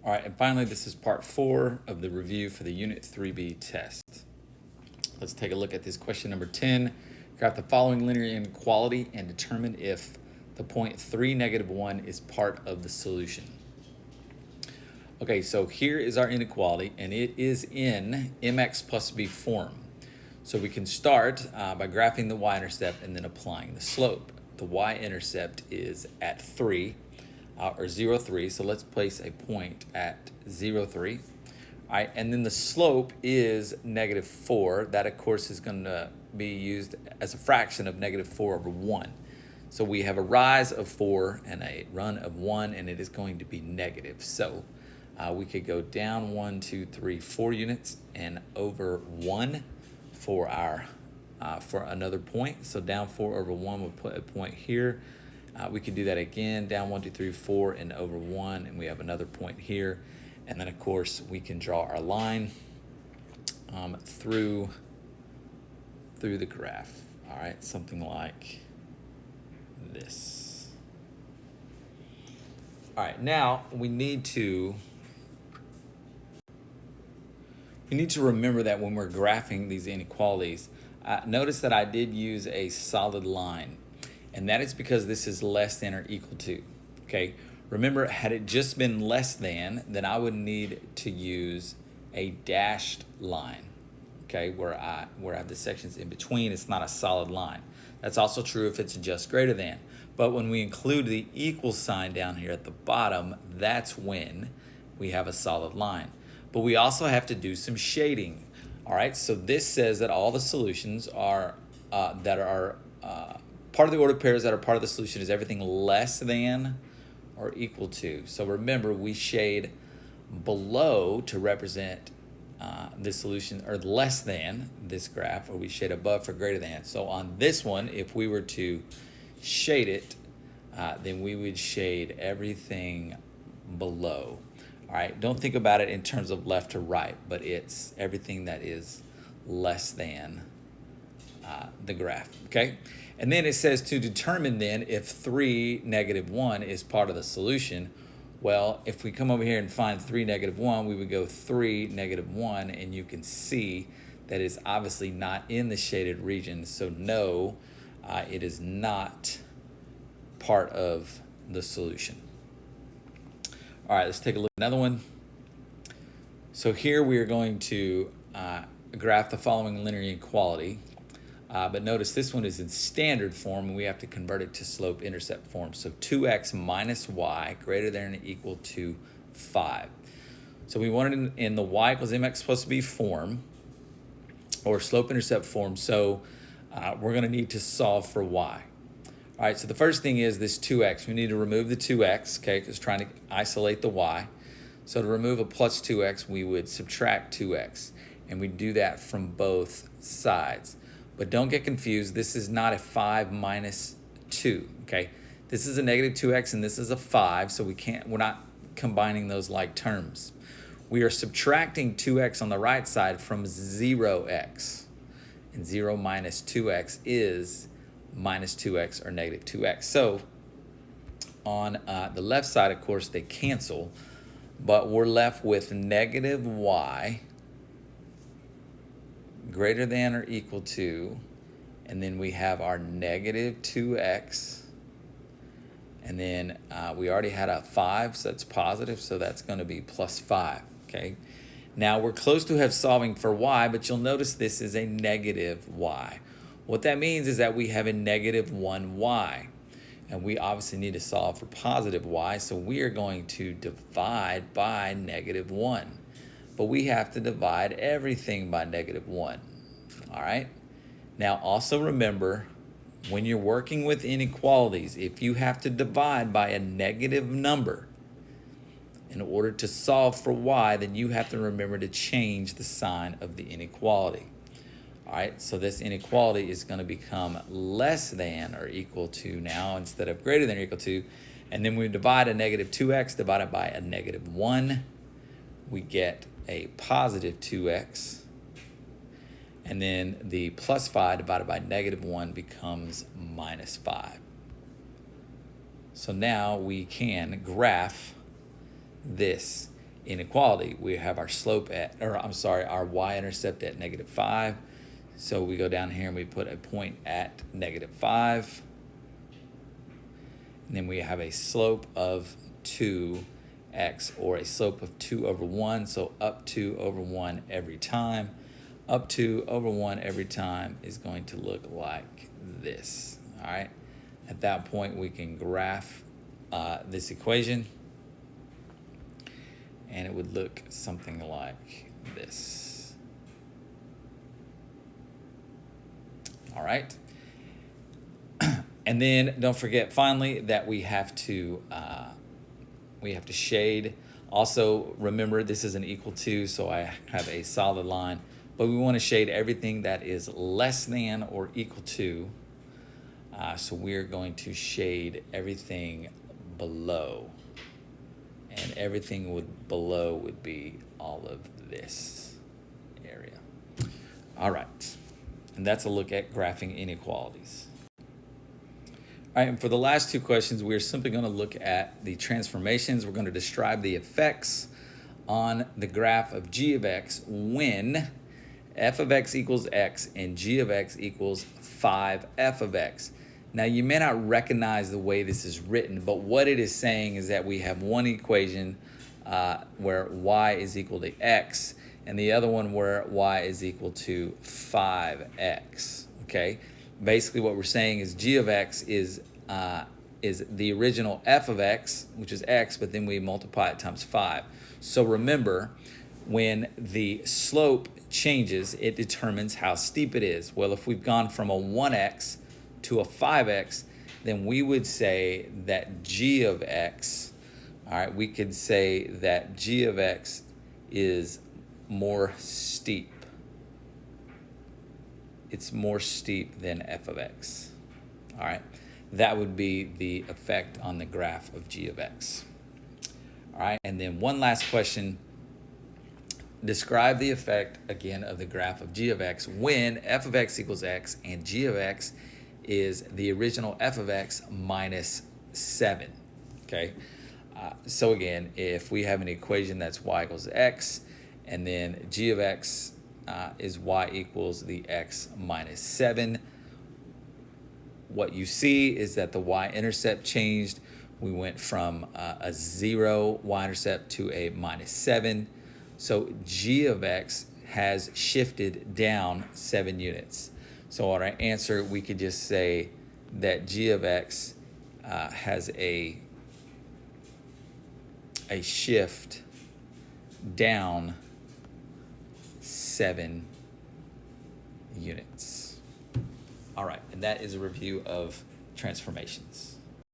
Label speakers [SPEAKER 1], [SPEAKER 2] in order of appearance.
[SPEAKER 1] All right, and finally, this is part 4 of the review for the Unit 3B test. Let's take a look at this question number 10. Graph the following linear inequality and determine if the point 3, -1 is part of the solution. Okay, so here is our inequality, and it is in mx plus b form. So we can start by graphing the y-intercept and then applying the slope. The y-intercept is at 3, or 0, 3, so let's place a point at 0, 3. All right, and then the slope is -4. That, of course, is going to be used as a fraction of -4/1. So we have a rise of 4 and a run of 1, and it is going to be negative. So we could go down 1, 2, 3, 4 units and over 1 for our for another point. So down 4 over 1 would put a point here. We could do that again, down 1, 2, 3, 4 and over 1, and we have another point here. And then, of course, we can draw our line through the graph. All right, something like this. All right, now we need to remember that when we're graphing these inequalities, notice that I did use a solid line, and that is because this is less than or equal to, okay? Remember, had it just been less than, then I would need to use a dashed line, okay, where I have the sections in between. It's not a solid line. That's also true if it's just greater than. But when we include the equal sign down here at the bottom, that's when we have a solid line. But we also have to do some shading. All right, so this says that all the solutions are part of the ordered pairs that are part of the solution is everything less than or equal to. So remember, we shade below to represent this solution, or less than this graph, or we shade above for greater than. So on this one, if we were to shade it, then we would shade everything below. All right, don't think about it in terms of left to right, but it's everything that is less than the graph, okay? And then it says to determine then if 3, -1 is part of the solution. Well, if we come over here and find 3, -1, we would go 3, -1, and you can see that it's obviously not in the shaded region. So no, it is not part of the solution. All right, let's take a look at another one. So here we are going to graph the following linear inequality. But notice this one is in standard form, and we have to convert it to slope-intercept form. So 2x minus y greater than or equal to 5. So we want it in the y equals mx plus b form, or slope-intercept form. So we're going to need to solve for y. All right, so the first thing is this 2x. We need to remove the 2x, okay, because trying to isolate the y. So to remove a plus 2x, we would subtract 2x, and we do that from both sides. But don't get confused. This is not a 5 minus 2, okay? This is a -2x and this is a 5, so we're not combining those like terms. We are subtracting 2x on the right side from 0x. And 0 minus 2x is minus 2x or -2x. So on the left side, of course, they cancel, but we're left with -y greater than or equal to, and then we have our -2x, and then we already had a 5, so that's positive, so that's going to be plus 5, okay? Now we're close to solving for y, but you'll notice this is a -y. What that means is that we have a -1y, and we obviously need to solve for positive y, so we are going to divide by -1. But we have to divide everything by -1, all right? Now, also remember, when you're working with inequalities, if you have to divide by a negative number in order to solve for y, then you have to remember to change the sign of the inequality. All right, so this inequality is going to become less than or equal to now instead of greater than or equal to, and then we divide a -2x divided by a -1. We get a positive 2x, and then the plus 5 divided by -1 becomes minus 5. So now we can graph this inequality. We have our slope at, or I'm sorry, our y-intercept at -5. So we go down here and we put a point at -5. And then we have a slope of 2x, or a slope of 2 over 1. So up 2 over 1 every time. Up 2 over 1 every time is going to look like this. All right. At that point, we can graph this equation, and it would look something like this. All right. And then don't forget, finally, that we have to shade. Also, remember, this is an equal to, so I have a solid line, but we want to shade everything that is less than or equal to. So we're going to shade everything below, and everything below would be all of this area. All right, and that's a look at graphing inequalities. All right, and for the last two questions, we're simply going to look at the transformations. We're going to describe the effects on the graph of g of x when f of x equals x and g of x equals 5f of x. Now, you may not recognize the way this is written, but what it is saying is that we have one equation where y is equal to x, and the other one where y is equal to 5x, okay? Basically, what we're saying is g of x is the original f of x, which is x, but then we multiply it times 5. So remember, when the slope changes, it determines how steep it is. Well, if we've gone from a 1x to a 5x, then we would say that g of x, all right, we could say that g of x is more steep. It's more steep than f of x. All right, that would be the effect on the graph of g of x. All right, and then one last question. Describe the effect, again, of the graph of g of x when f of x equals x and g of x is the original f of x minus 7, okay? So again, if we have an equation that's y equals x, and then g of x is y equals the x minus 7, what you see is that the y-intercept changed. We went from a 0 y-intercept to a minus 7. So g of x has shifted down 7 units. So on our answer, we could just say that g of x has a shift down 7 units. All right, and that is a review of transformations.